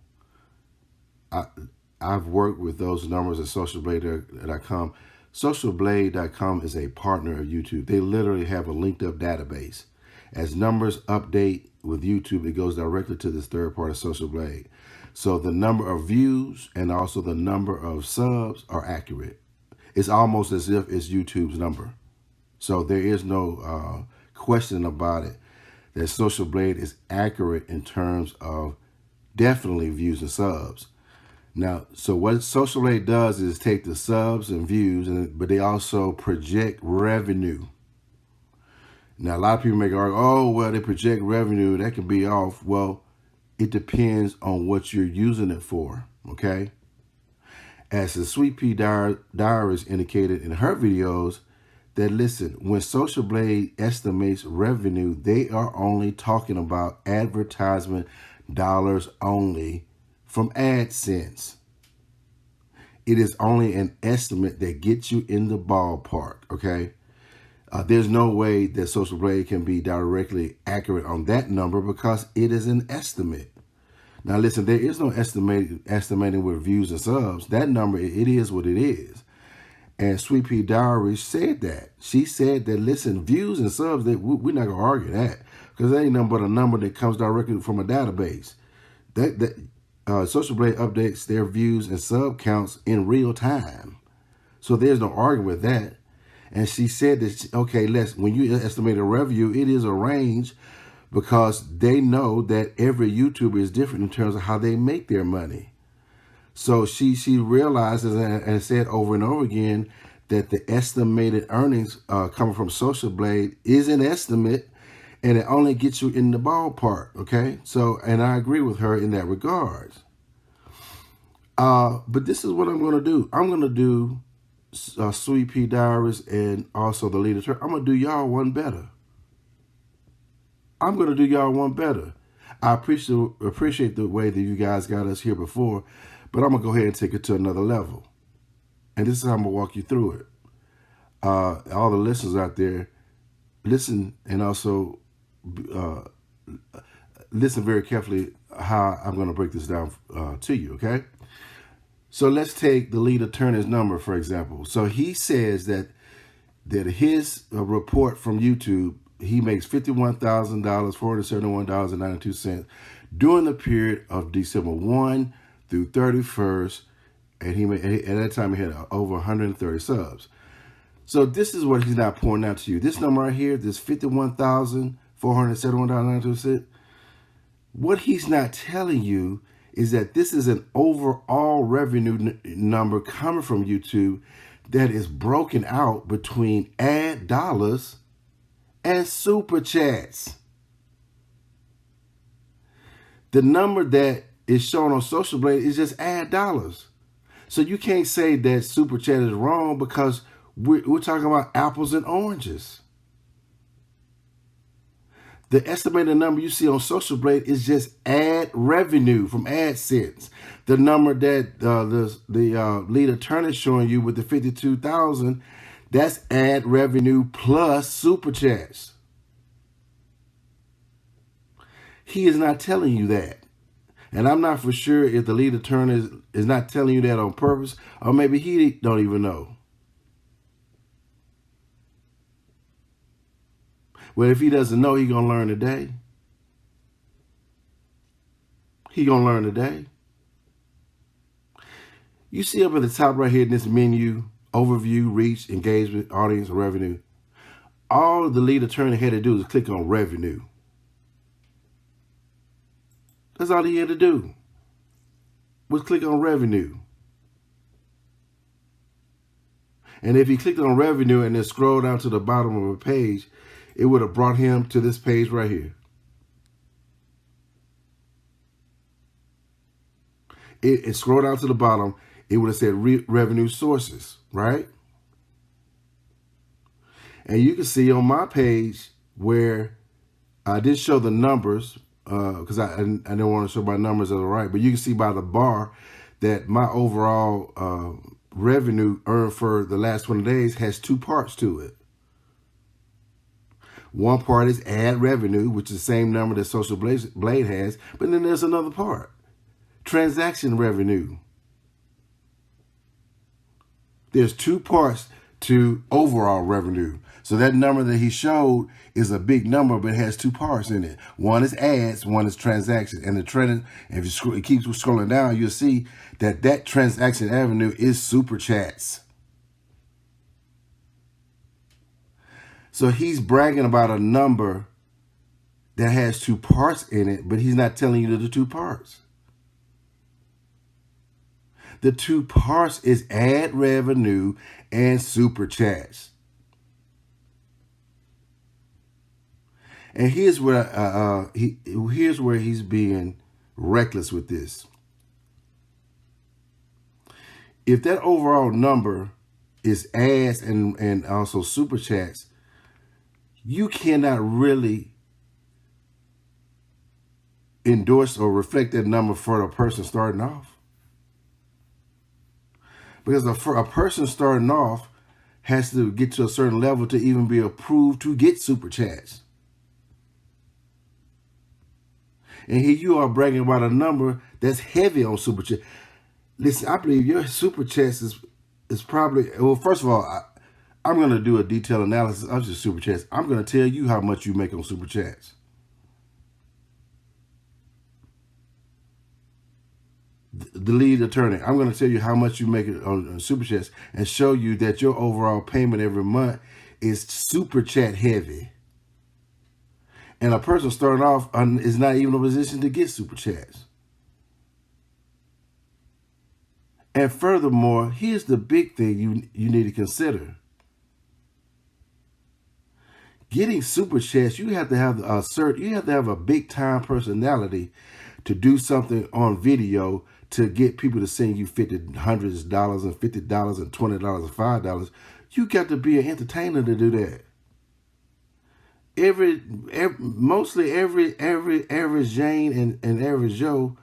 I've worked with those numbers at socialblade.com. Socialblade.com is a partner of YouTube. They literally have a linked up database. As numbers update with YouTube, it goes directly to this third party, Social Blade. So the number of views and also the number of subs are accurate. It's almost as if it's YouTube's number. So there is no question about it that Social Blade is accurate in terms of definitely views and subs. Now, so what Social Blade does is take the subs and views, but they also project revenue. Now, a lot of people make argue, oh, well, they project revenue. That could be off. Well, it depends on what you're using it for, okay? As the Sweet Pea Diaries indicated in her videos, that listen, when Social Blade estimates revenue, they are only talking about advertisement dollars only from AdSense. It is only an estimate that gets you in the ballpark, okay? There's no way that Social Blade can be directly accurate on that number because it is an estimate. Now, listen, there is no estimating with views and subs. That number, it is what it is. And Sweet Pea Diaries said that. She said that, listen, views and subs, we're not going to argue that because that ain't nothing but a number that comes directly from a database. Social Blade updates their views and sub counts in real time. So there's no argument with that. And she said that, okay, when you estimate a revenue, it is a range because they know that every YouTuber is different in terms of how they make their money. So she realizes and said over and over again that the estimated earnings coming from Social Blade is an estimate and it only gets you in the ballpark, okay? So, and I agree with her in that regards. But this is what I'm going to do. I'm going to do Sweet Pea Diaries and also the leader. I'm going to do y'all one better. I appreciate the way that you guys got us here before, but I'm gonna go ahead and take it to another level. And this is how I'm gonna walk you through it. All the listeners out there, listen, and also listen very carefully how I'm gonna break this down to you, okay? So let's take the lead attorney's number, for example. So he says that his report from YouTube, he makes $51,000, $471.92 during the period of December 1 through 31st, and at that time he had over 130 subs. So this is what he's not pointing out to you. This number right here, this $51,471.92, what he's not telling you is that this is an overall revenue number coming from YouTube that is broken out between ad dollars and super chats. The number that is shown on Social Blade is just ad dollars. So you can't say that super chat is wrong because we're talking about apples and oranges. The estimated number you see on Social Blade is just ad revenue from AdSense. The number that the lead attorney is showing you with the 52,000, that's ad revenue plus super chats. He is not telling you that. And I'm not for sure if the lead attorney is not telling you that on purpose, or maybe he don't even know. Well, if he doesn't know, he's going to learn today. He's going to learn today. You see up at the top right here in this menu, overview, reach, engagement, audience, revenue. All the lead attorney had to do is click on revenue. That's all he had to do, was click on revenue. And if he clicked on revenue and then scrolled down to the bottom of a page, it would have brought him to this page right here. It scrolled down to the bottom, it would have said revenue sources, right? And you can see on my page where I did show the numbers, because I didn't want to show my numbers as right, but you can see by the bar that my overall revenue earned for the last 20 days has two parts to it. One part is ad revenue, which is the same number that Social Blade has, but then there's another part, transaction revenue. There's two parts to overall revenue. So that number that he showed is a big number, but it has two parts in it. One is ads, one is transaction. And the trend, if you keep scrolling down, you'll see that transaction revenue is super chats. So he's bragging about a number that has two parts in it, but he's not telling you the two parts. The two parts is ad revenue and super chats. And here's where he's being reckless with this. If that overall number is ads and also super chats, you cannot really endorse or reflect that number for a person starting off. Because a person starting off has to get to a certain level to even be approved to get super chats. And here you are bragging about a number that's heavy on super chat. Listen, I believe your super chats is probably, well, first of all, I'm going to do a detailed analysis of your super chats. I'm going to tell you how much you make on super chats. The lead attorney, I'm going to tell you how much you make on super chats and show you that your overall payment every month is super chat heavy. And a person starting off is not even in a position to get super chats. And furthermore, here's the big thing you need to consider. Getting super chats, you have to have a big time personality to do something on video to get people to send you hundreds of dollars and $50 and $20 and $5. You got to be an entertainer to do that. mostly every average Jane and average Joe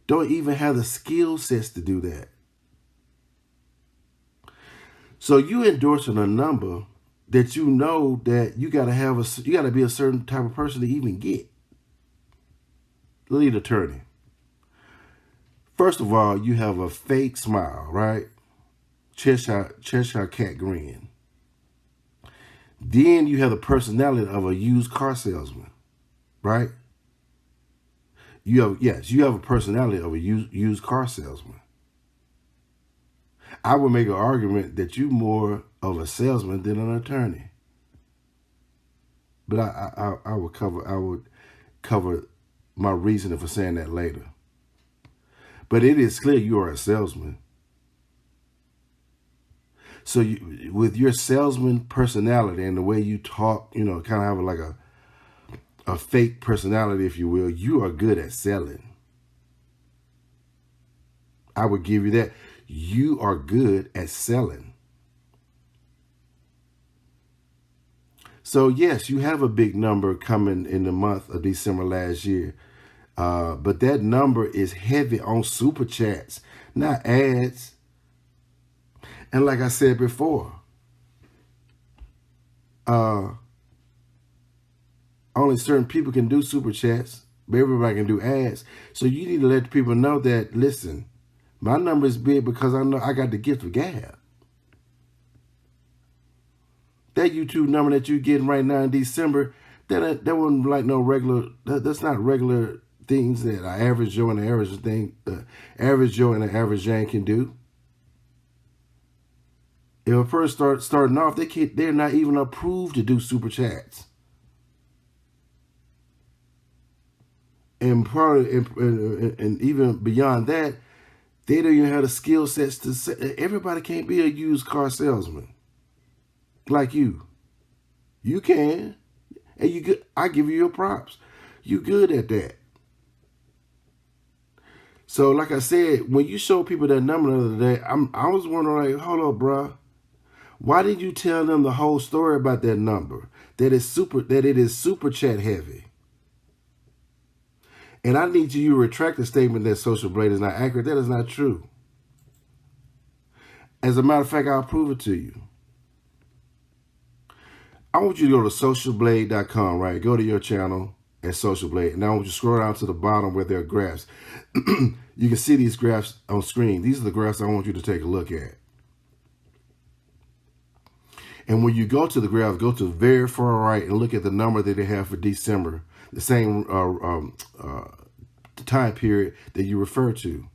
don't even have the skill sets to do that. So you endorsing a number that you know that you gotta be a certain type of person to even get lead attorney. First of all, you have a fake smile, right? Cheshire cat grin. Then you have the personality of a used car salesman, right? You have a personality of a used car salesman. I would make an argument that you're more of a salesman than an attorney. But I would cover my reasoning for saying that later. But it is clear you are a salesman. So with your salesman personality and the way you talk, kind of have like a fake personality, if you will, you are good at selling. I would give you that. You are good at selling. So yes, you have a big number coming in the month of December last year. But that number is heavy on super chats, not ads. And like I said before, only certain people can do super chats, but everybody can do ads. So you need to let the people know that, listen, my number is big because I know I got the gift of gab. That YouTube number that you're getting right now in December, that wasn't like no regular, that's not regular things that an average Joe and an average Joe and an average Jane can do. If a person starting off, they're not even approved to do super chats. And and even beyond that, they don't even have the skill sets to say. Everybody can't be a used car salesman like you. You can, and you good. I give you your props. You good at that. So, like I said, when you show people that number the other day, I was wondering, like, hold up, bruh. Why didn't you tell them the whole story about that number? That it is super chat heavy. And I need you to retract the statement that Social Blade is not accurate. That is not true. As a matter of fact, I'll prove it to you. I want you to go to socialblade.com, right? Go to your channel at Social Blade. And I want you to scroll down to the bottom where there are graphs. You can see these graphs on screen. These are the graphs I want you to take a look at. And when you go to the graph, go to the very far right and look at the number that they have for December, the same time period that you refer to.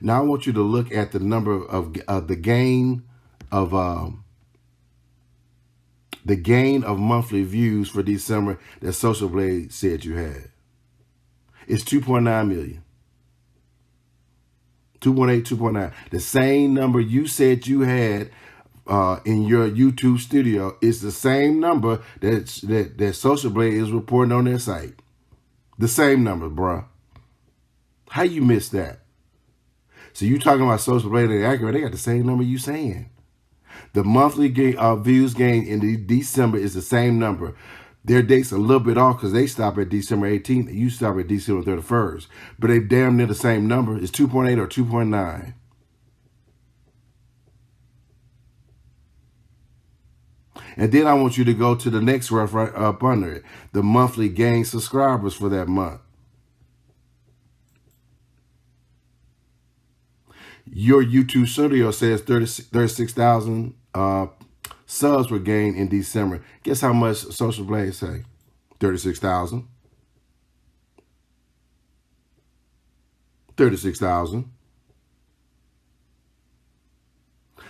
Now I want you to look at the number of the gain of monthly views for December that Social Blade said you had. It's 2.9 million. 2.8, 2.9. The same number you said you had in your YouTube studio is the same number that Social Blade is reporting on their site. The same number, bruh. How you missed that? So you talking about Social Blade and accurate? They got the same number you saying. The monthly views gain in December is the same number. Their date's a little bit off because they stop at December 18th and you stop at December 31st. But they damn near the same number. It's 2.8 or 2.9. And then I want you to go to the next graph right up under it. The monthly gain subscribers for that month. Your YouTube studio says 36,000 subs were gained in December. Guess how much Social Blade say? 36,000. 36,000.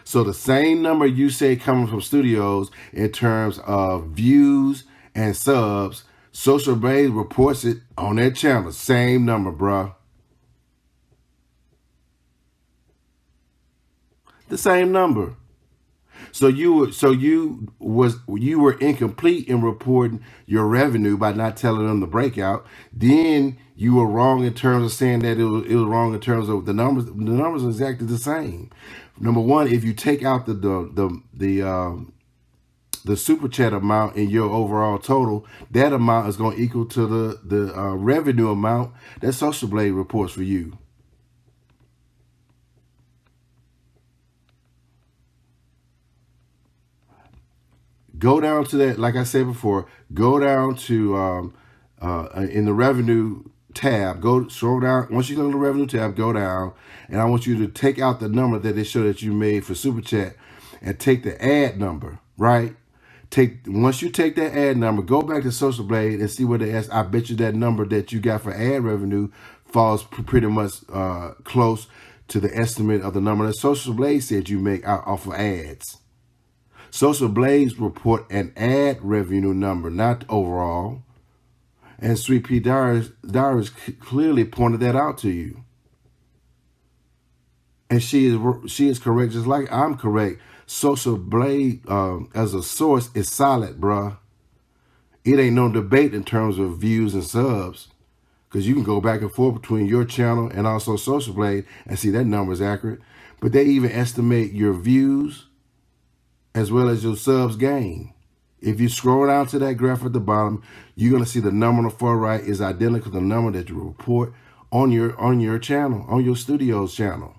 So the same number you say coming from studios in terms of views and subs, Social Blade reports it on their channel. Same number, bruh. The same number. So you were incomplete in reporting your revenue by not telling them the breakout. Then you were wrong in terms of saying that it was wrong in terms of the numbers. The numbers are exactly the same. Number one, if you take out the the super chat amount in your overall total, that amount is going to equal to the revenue amount that Social Blade reports for you. Go down to that, like I said before, go down to in the revenue tab, scroll down. Once you go to the revenue tab, go down, and I want you to take out the number that they show that you made for Super Chat and take the ad number, right? Once you take that ad number, go back to Social Blade and see what they ask. I bet you that number that you got for ad revenue falls pretty much close to the estimate of the number that Social Blade said you make off of ads. Social Blades report an ad revenue number, not overall. And Sweet Pea Diaries clearly pointed that out to you. And she is correct, just like I'm correct. Social Blade as a source is solid, bruh. It ain't no debate in terms of views and subs. Because you can go back and forth between your channel and also Social Blade and see that number is accurate. But they even estimate your views as well as your subs gain. If you scroll down to that graph at the bottom, you're going to see the number on the far right is identical to the number that you report on your channel, on your studio's channel.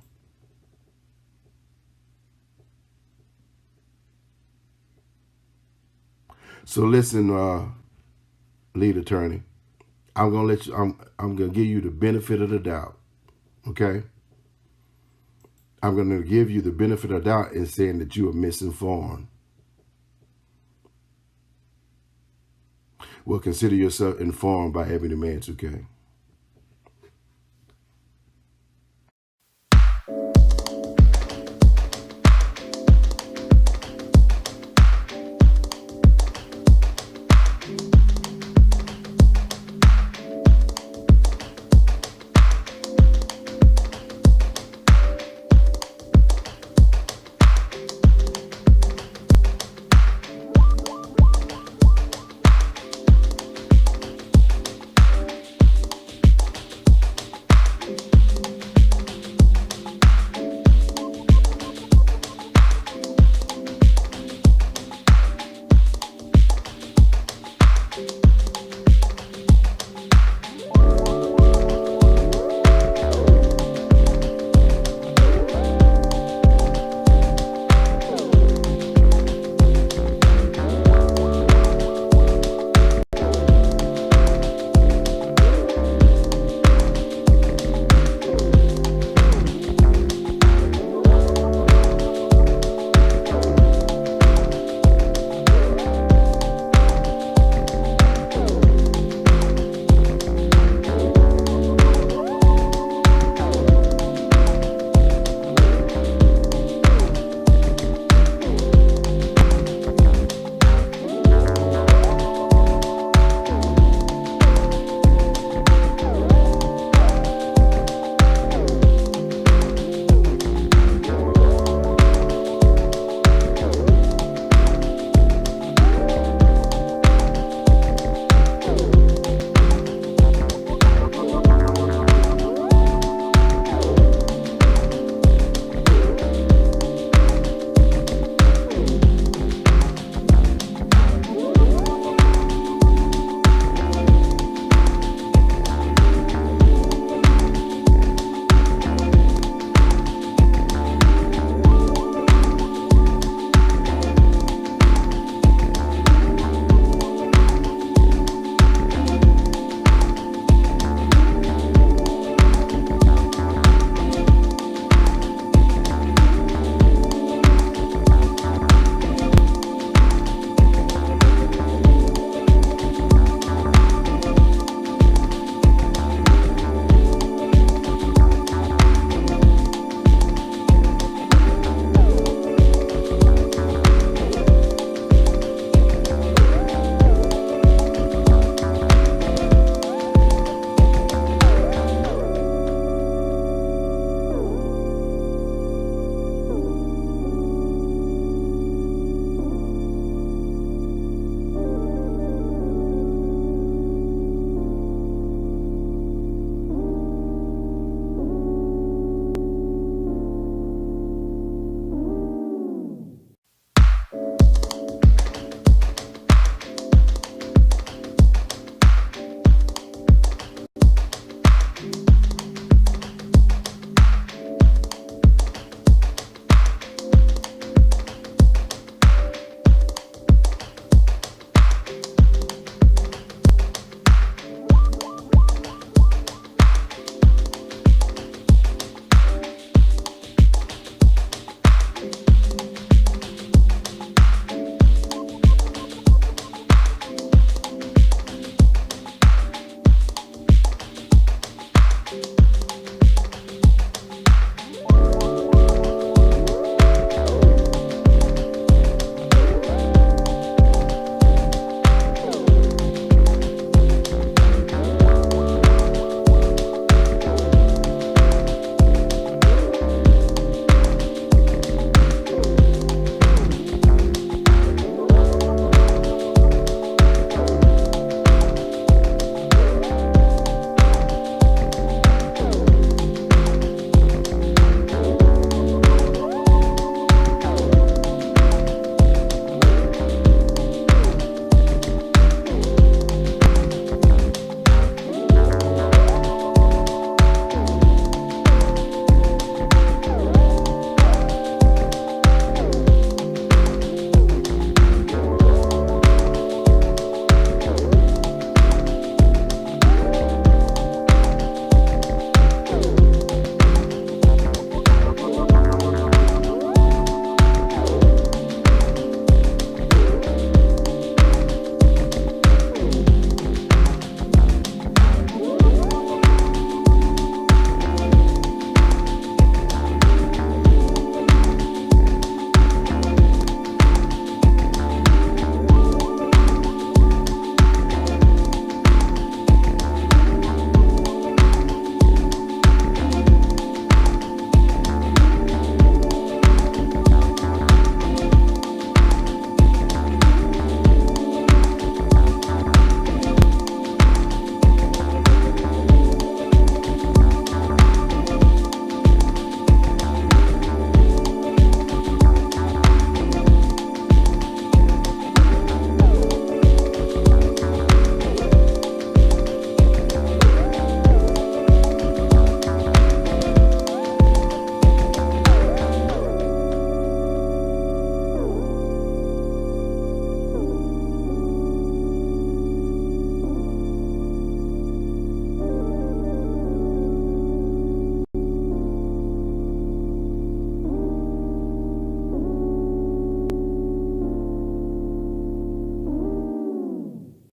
So listen, lead attorney, I'm going to give you the benefit of the doubt. Okay? I'm going to give you the benefit of the doubt in saying that you are misinformed. Well, consider yourself informed by EbonyMan 2K.